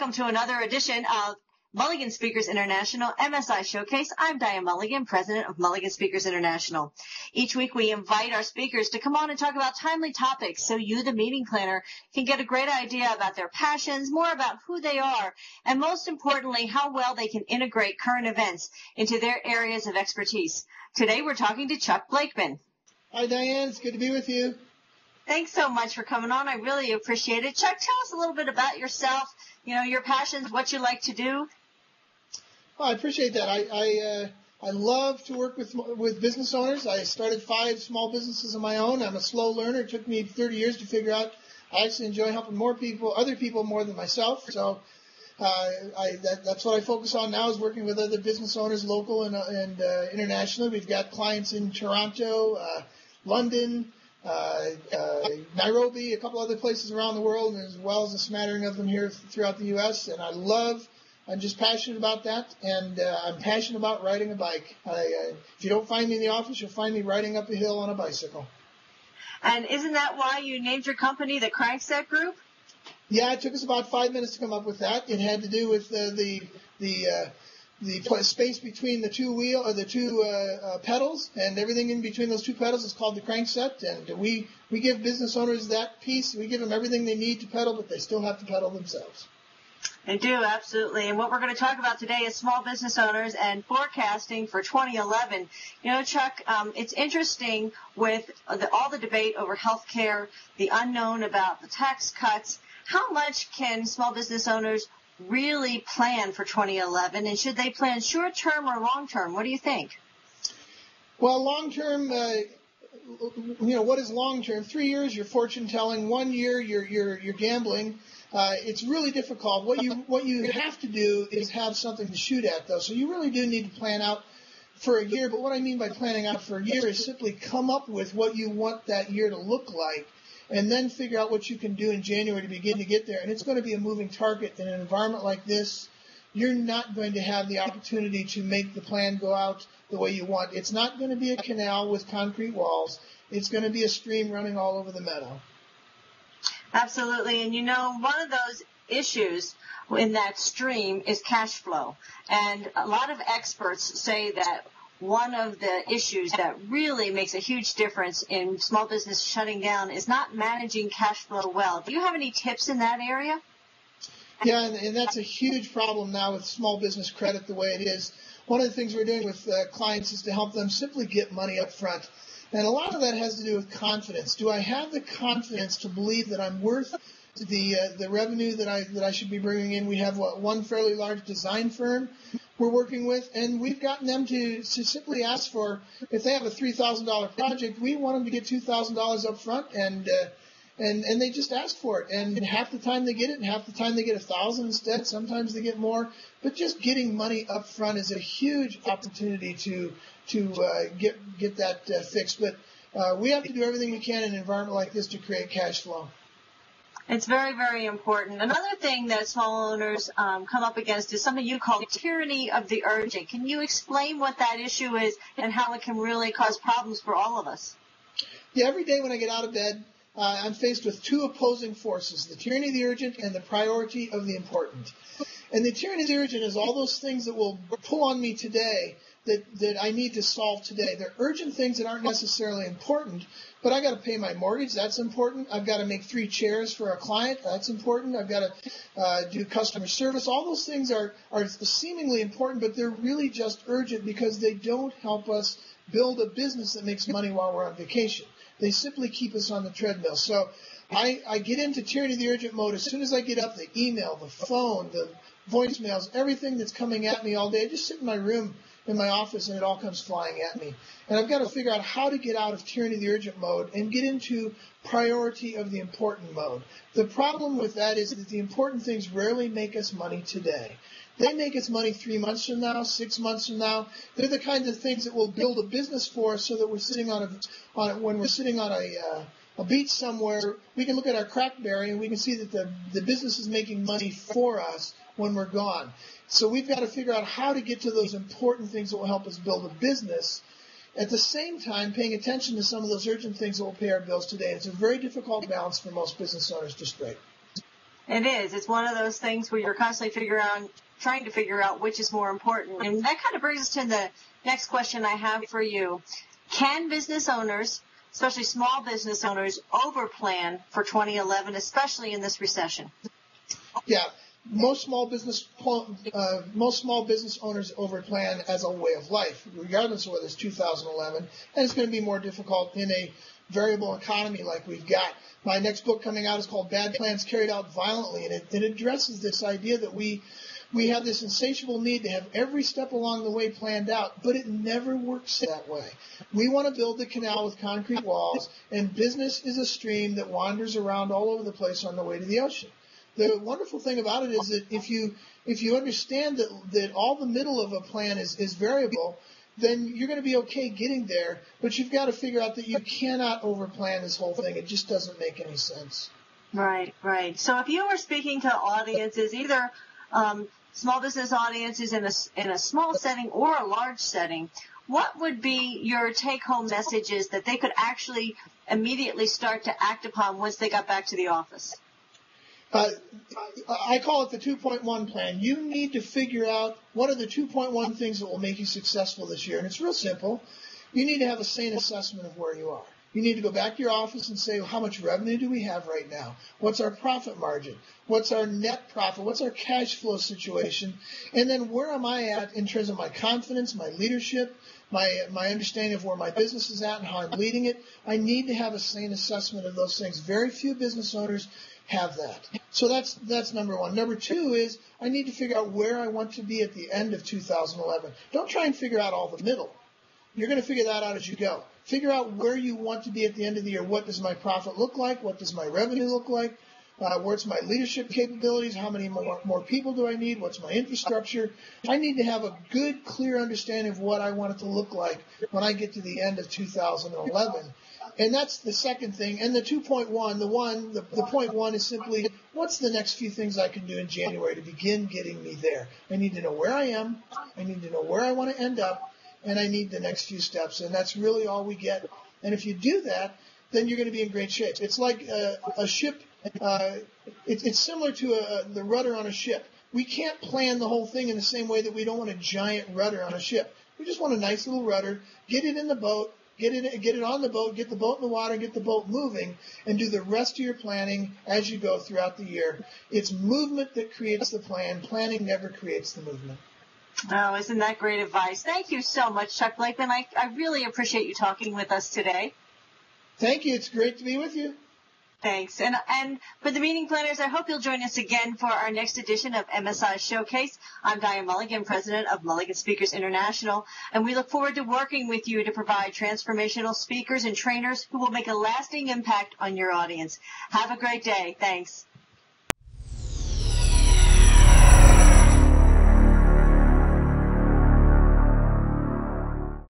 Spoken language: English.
Welcome to another edition of Mulligan Speakers International MSI Showcase. I'm Diane Mulligan, president of Mulligan Speakers International. Each week we invite our speakers to come on and talk about timely topics so you, the meeting planner, can get a great idea about their passions, more about who they are, and most importantly, how well they can integrate current events into their areas of expertise. Today we're talking to Chuck Blakeman. Hi, Diane. It's good to be with you. Thanks so much for coming on. I really appreciate it. Chuck, tell us a little bit about yourself, your passions, what you like to do. Well, I appreciate that. I love to work with business owners. I started 5 small businesses of my own. I'm a slow learner. It took me 30 years to figure out I actually enjoy helping other people more than myself. So that's what I focus on now, is working with other business owners, local and internationally. We've got clients in Toronto, London, Nairobi, a couple other places around the world, as well as a smattering of them here throughout the U.S. And I'm just passionate about that, and I'm passionate about riding a bike. If you don't find me in the office, you'll find me riding up a hill on a bicycle. And isn't that why you named your company the Crankset Group? Yeah, it took us about 5 minutes to come up with that. It had to do with the space between the two pedals, and everything in between those 2 pedals is called the crankset. And we give business owners that piece. We give them everything they need to pedal, but they still have to pedal themselves. They do, absolutely. And what we're going to talk about today is small business owners and forecasting for 2011. Chuck, it's interesting with all the debate over health care, the unknown about the tax cuts. How much can small business owners really plan for 2011, and should they plan short-term or long-term? What do you think? Well, long-term, what is long-term? 3 years, you're fortune-telling. 1 year, you're gambling. It's really difficult. What you have to do is have something to shoot at, though. So you really do need to plan out for a year. But what I mean by planning out for a year is simply come up with what you want that year to look like, and then figure out what you can do in January to begin to get there. And it's going to be a moving target in an environment like this. You're not going to have the opportunity to make the plan go out the way you want. It's not going to be a canal with concrete walls. It's going to be a stream running all over the meadow. Absolutely. And one of those issues in that stream is cash flow. And a lot of experts say that one of the issues that really makes a huge difference in small business shutting down is not managing cash flow well. Do you have any tips in that area? Yeah, and that's a huge problem now with small business credit the way it is. One of the things we're doing with clients is to help them simply get money up front. And a lot of that has to do with confidence. Do I have the confidence to believe that I'm worth the revenue that I should be bringing in? We have one fairly large design firm we're working with, and we've gotten them to simply ask for, if they have a $3,000 project, we want them to get $2,000 up front, and they just ask for it. And half the time they get it, and half the time they get $1,000 instead. Sometimes they get more. But just getting money up front is a huge opportunity to get that fixed. But we have to do everything we can in an environment like this to create cash flow. It's very, very important. Another thing that small owners come up against is something you call tyranny of the urgent. Can you explain what that issue is and how it can really cause problems for all of us? Yeah, every day when I get out of bed, I'm faced with 2 opposing forces, the tyranny of the urgent and the priority of the important. And the tyranny of the urgent is all those things that will pull on me today that I need to solve today. They're urgent things that aren't necessarily important, but I got to pay my mortgage. That's important. I've got to make 3 chairs for a client. That's important. I've got to do customer service. All those things are seemingly important, but they're really just urgent because they don't help us build a business that makes money while we're on vacation. They simply keep us on the treadmill. So I get into tyranny of the urgent mode as soon as I get up. The email, the phone, the voicemails, everything that's coming at me all day. I just sit in my room in my office, and it all comes flying at me. And I've got to figure out how to get out of tyranny of the urgent mode and get into priority of the important mode. The problem with that is that the important things rarely make us money today. They make us money 3 months from now, 6 months from now. They're the kinds of things that will build a business for us so that we're sitting when we're sitting on a beach somewhere, we can look at our crackberry and we can see that the business is making money for us when we're gone. So we've got to figure out how to get to those important things that will help us build a business, at the same time paying attention to some of those urgent things that will pay our bills today. It's a very difficult balance for most business owners to strike. It is. It's one of those things where you're constantly trying to figure out which is more important. And that kind of brings us to the next question I have for you. Can business owners, especially small business owners, overplan for 2011, especially in this recession? Yeah. Most small business owners overplan as a way of life, regardless of whether it's 2011, and it's going to be more difficult in a variable economy like we've got. My next book coming out is called Bad Plans Carried Out Violently, and it addresses this idea that we have this insatiable need to have every step along the way planned out, but it never works that way. We want to build the canal with concrete walls, and business is a stream that wanders around all over the place on the way to the ocean. The wonderful thing about it is that if you understand that all the middle of a plan is variable, then you're going to be okay getting there, but you've got to figure out that you cannot overplan this whole thing. It just doesn't make any sense. Right, right. So if you were speaking to audiences, either small business audiences in a small setting or a large setting, what would be your take-home messages that they could actually immediately start to act upon once they got back to the office? I call it the 2.1 plan. You need to figure out what are the 2.1 things that will make you successful this year. And it's real simple. You need to have a sane assessment of where you are. You need to go back to your office and say, well, how much revenue do we have right now? What's our profit margin? What's our net profit? What's our cash flow situation? And then where am I at in terms of my confidence, my leadership, my understanding of where my business is at and how I'm leading it? I need to have a sane assessment of those things. Very few business owners have that. So that's number one. Number two is I need to figure out where I want to be at the end of 2011. Don't try and figure out all the middle. You're going to figure that out as you go. Figure out where you want to be at the end of the year. What does my profit look like? What does my revenue look like? Where's my leadership capabilities? How many more people do I need? What's my infrastructure? I need to have a good, clear understanding of what I want it to look like when I get to the end of 2011. And that's the second thing. And the 2.1, the point one is simply, what's the next few things I can do in January to begin getting me there? I need to know where I am. I need to know where I want to end up. And I need the next few steps. And that's really all we get. And if you do that, then you're going to be in great shape. It's like a ship. It's similar to the rudder on a ship. We can't plan the whole thing in the same way that we don't want a giant rudder on a ship. We just want a nice little rudder, get it in the boat, get it on the boat, get the boat in the water, get the boat moving, and do the rest of your planning as you go throughout the year. It's movement that creates the plan. Planning never creates the movement. Oh, isn't that great advice? Thank you so much, Chuck Blakeman. I really appreciate you talking with us today. Thank you. It's great to be with you. Thanks. And for the meeting planners, I hope you'll join us again for our next edition of MSI Showcase. I'm Diane Mulligan, president of Mulligan Speakers International, and we look forward to working with you to provide transformational speakers and trainers who will make a lasting impact on your audience. Have a great day. Thanks.